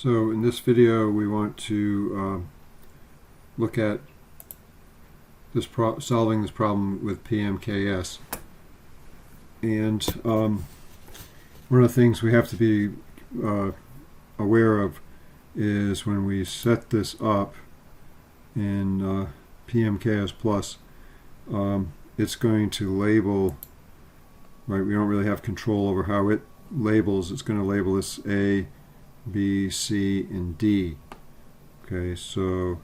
So in this video we want to look at this solving this problem with PMKS. And one of the things we have to be aware of is when we set this up in PMKS Plus, it's going to label, right? We don't really have control over how it labels. It's going to label this A, B, C, and D. Okay, so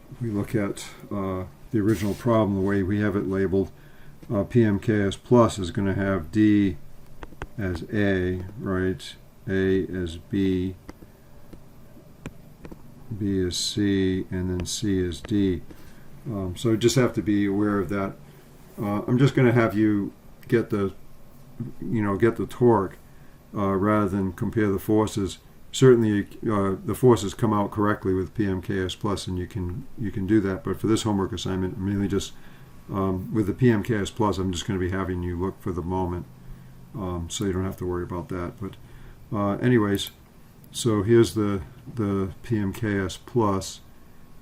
if we look at the original problem, the way we have it labeled, PMKS Plus is going to have D as A, right? A as B, B as C, and then C as D. So just have to be aware of that. I'm just going to have you get the torque rather than compare the forces. Certainly, the forces come out correctly with PMKS Plus, and you can do that. But for this homework assignment, I'm really just with the PMKS Plus, I'm just going to be having you look for the moment, so you don't have to worry about that. But anyways, so here's the PMKS Plus,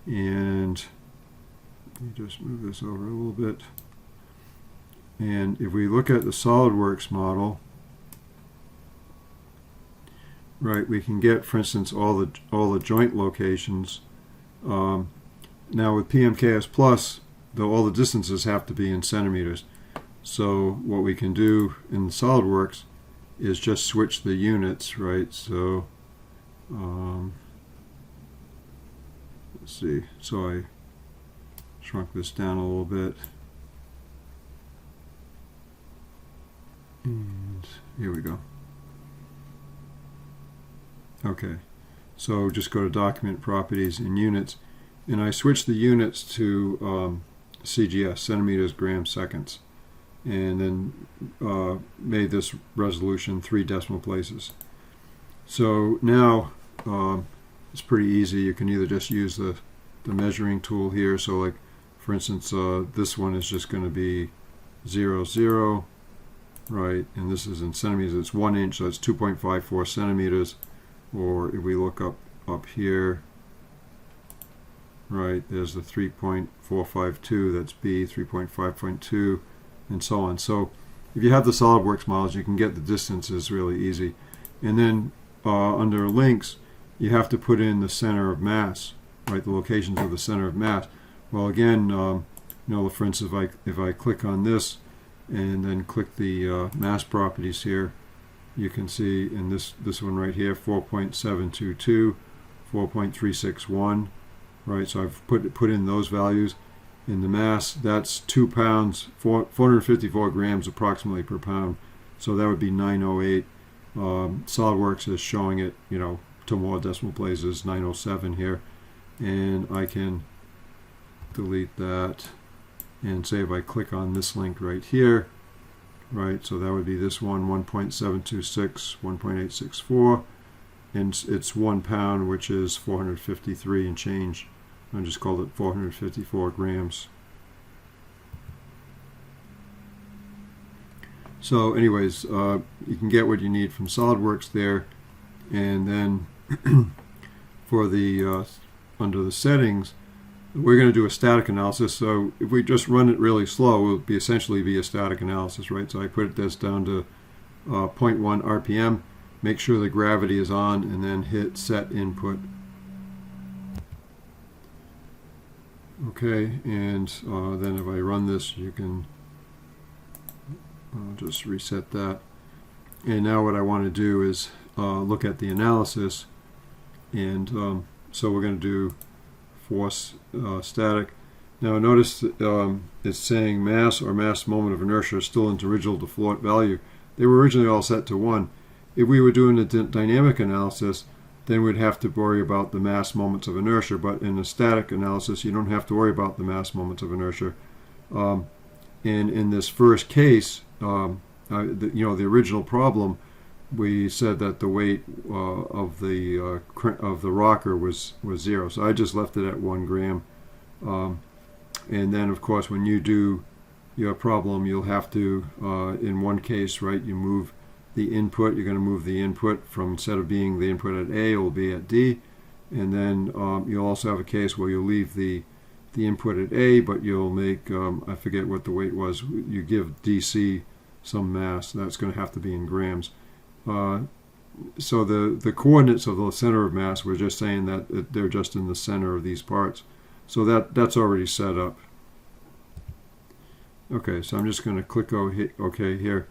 and let me just move this over a little bit. And if we look at the Solidworks model, right, we can get, for instance, all the joint locations. Now with PMKS Plus, all the distances have to be in centimeters. So what we can do in Solidworks is just switch the units, right? So let's see. So I shrunk this down a little bit. And here we go. Okay, so just go to Document Properties and Units, and I switch the units to CGS, centimeters, grams, seconds, and then made this resolution 3 decimal places. So now it's pretty easy. You can either just use the measuring tool here. So like, for instance, this one is just going to be 0, 0, right, and this is in centimeters. It's 1 inch, so it's 2.54 centimeters. Or if we look up here, right, there's the 3.452, that's B, 3.5.2, and so on. So if you have the Solidworks models, you can get the distances really easy. And then under links, you have to put in the center of mass, right, the locations of the center of mass. Well, again, for instance, if I click on this and then click the mass properties here, you can see in this one right here, 4.722, 4.361, right? So I've put in those values. In the mass, that's 2 pounds, 454 grams approximately per pound. So that would be 908. Solidworks is showing it, to more decimal places, 907 here, and I can delete that and say if I click on this link right here. Right, so that would be this one, 1.726, 1.864, and it's 1 pound, which is 453 and change. I just called it 454 grams. So anyways, you can get what you need from Solidworks there, and then for the under the settings, we're going to do a static analysis. So if we just run it really slow, it will essentially be a static analysis, right? So I put this down to 0.1 RPM, make sure the gravity is on, and then hit set input. Okay, and then if I run this, you can just reset that. And now what I want to do is look at the analysis, and so we're going to do force static. Now notice that, it's saying mass or mass moment of inertia is still in its original default value. They were originally all set to 1. If we were doing a dynamic analysis, then we'd have to worry about the mass moments of inertia. But in a static analysis, you don't have to worry about the mass moments of inertia. And in this first case, the original problem, we said that the weight of the rocker was 0, so I just left it at 1 gram. And then, of course, when you do your problem, you'll have to, in one case, right, you move the input, you're going to move the input from, instead of being the input at A, it will be at D. And then you'll also have a case where you'll leave the input at A, but you'll make, I forget what the weight was, you give DC some mass. That's going to have to be in grams. So the coordinates of the center of mass, we're just saying that they're just in the center of these parts. So that's already set up. Okay, so I'm just going to click OK here.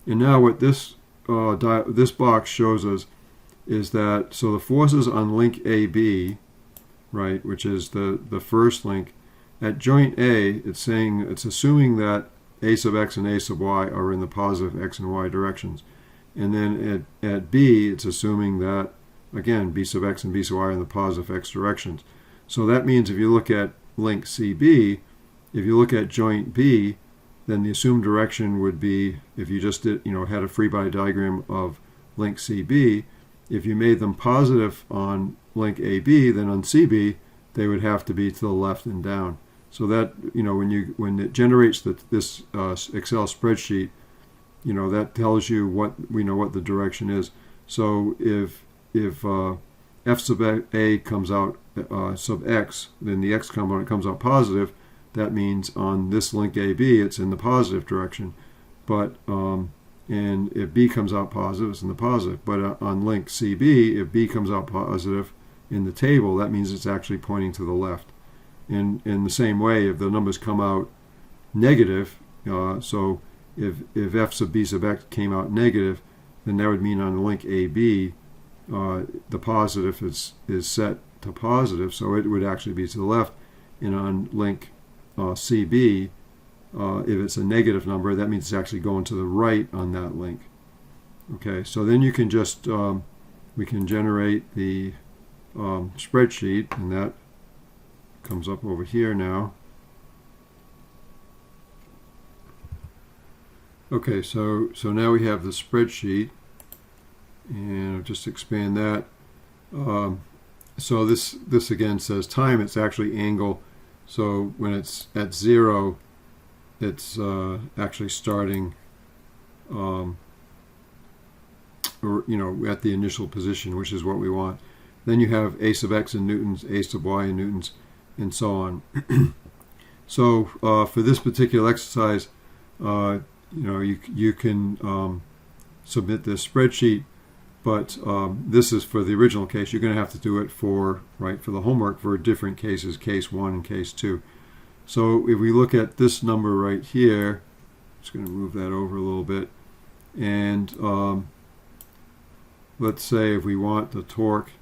And now what this box shows us is that, so the forces on link AB, right, which is the first link, at joint A, it's assuming that A sub x and A sub y are in the positive x and y directions. And then at B, it's assuming that, again, B sub x and B sub y are in the positive x directions. So that means if you look at link CB, if you look at joint B, then the assumed direction would be, if you just did, had a free body diagram of link CB, if you made them positive on link AB, then on CB, they would have to be to the left and down. So that, when it generates this Excel spreadsheet, that tells you what the direction is. So if f sub a comes out sub x, then the x component comes out positive. That means on this link AB, it's in the positive direction. But and if B comes out positive, it's in the positive. But on link CB, if B comes out positive in the table, that means it's actually pointing to the left. And in the same way, if the numbers come out negative, so if f sub b sub x came out negative, then that would mean on link AB, the positive is set to positive, so it would actually be to the left. And on link CB, if it's a negative number, that means it's actually going to the right on that link. Okay, so then you can just, we can generate the spreadsheet, and that comes up over here now. Okay, so now we have the spreadsheet, and I'll just expand that. So this again says time, it's actually angle. So when it's at 0, it's actually starting, or at the initial position, which is what we want. Then you have a sub x in newtons, a sub y in newtons, and so on. So for this particular exercise, you can submit this spreadsheet, but this is for the original case. You're going to have to do it for the homework for different cases, case 1 and case 2. So if we look at this number right here, I'm just going to move that over a little bit, and let's say if we want the torque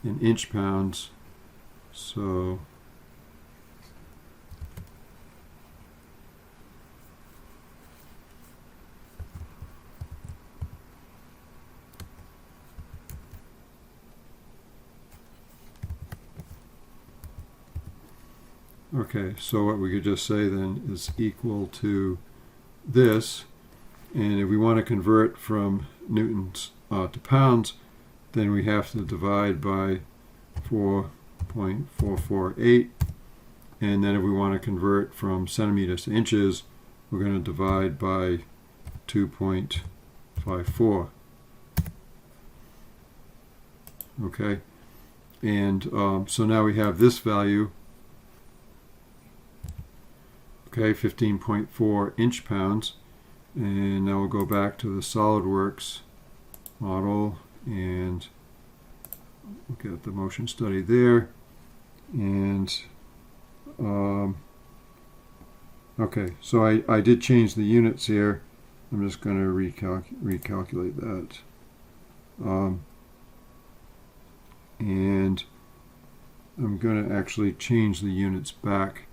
in inch-pounds, so okay, so what we could just say then is equal to this, and if we want to convert from newtons to pounds, then we have to divide by 4.448, and then if we want to convert from centimeters to inches, we're going to divide by 2.54. Okay, and so now we have this value. Okay, 15.4 inch-pounds, and now we'll go back to the Solidworks model and look at the motion study there. And okay, so I did change the units here. I'm just going to recalculate that, and I'm going to actually change the units back.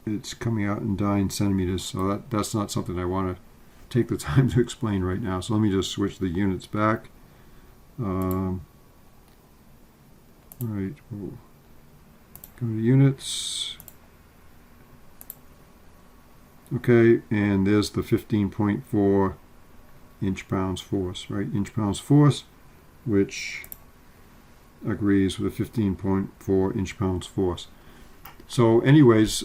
It's coming out in dyne centimeters, so that's not something I want to take the time to explain right now. So let me just switch the units back. Right, we'll go to units. Okay, and there's the 15.4 inch-pounds force, right? Inch-pounds force, which agrees with a 15.4 inch-pounds force. So anyways,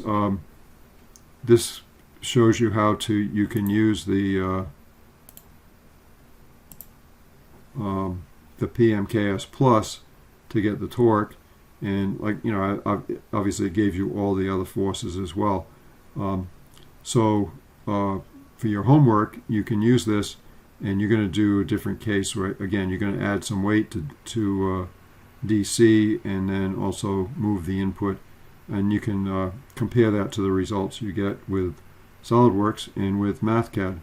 this shows you how you can use the the PMKS plus to get the torque, and I obviously it gave you all the other forces as well. So for your homework, you can use this, and you're going to do a different case. Right? Again, you're going to add some weight to DC, and then also move the input, and you can compare that to the results you get with SolidWorks and with MathCAD.